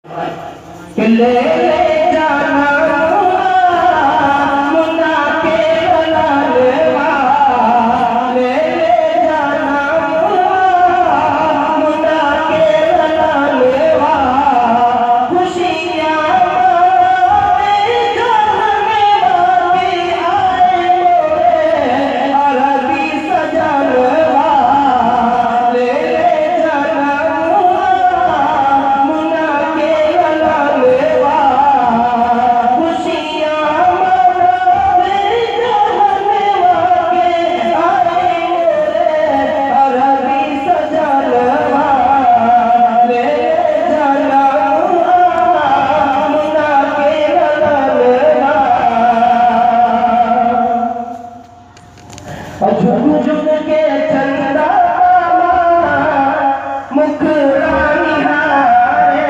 कि ले जाना मुन्ना के ललवा, ले जाना मुन्ना के ललवा, खुशियाँ मनावे झुक झुक के चंदा मुखरानी हारे,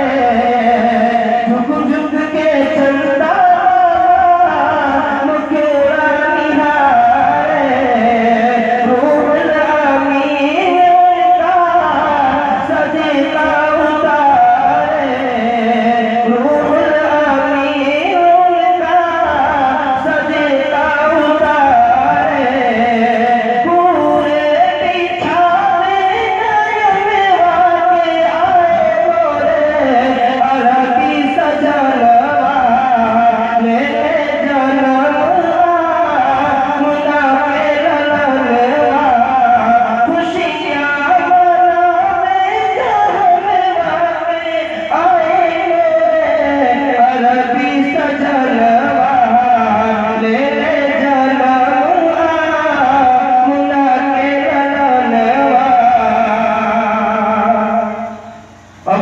झुक झुक के चंदा मुखरानी हारे, रूहुल अमीन का सजदा उतारे, रूहुल अमीन का सजदा उतारे,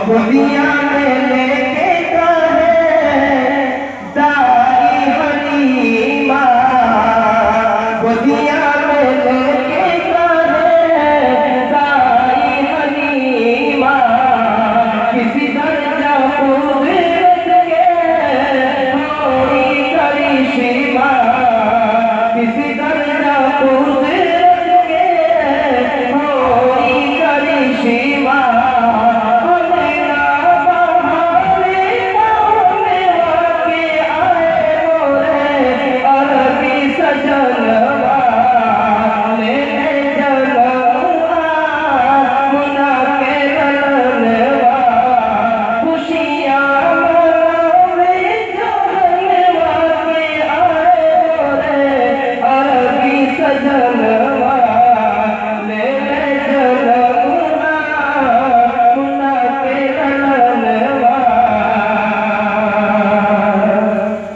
दुनिया में लेके काहे दाई हलीमा, दुनिया में लेके काहे दाई हलीमा, किसी दर्जा कुदरत के थोड़ी करिश्मा, किसी दर्जा कुदरत के थोड़ी करिश्मा,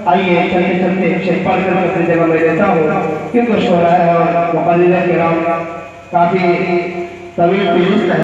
आइए चलते चलते शेख पढ़कर अपनी जगह में रहता हूँ, क्योंकि शोरा है और मुक़ल्लिद किराम काफ़ी तवील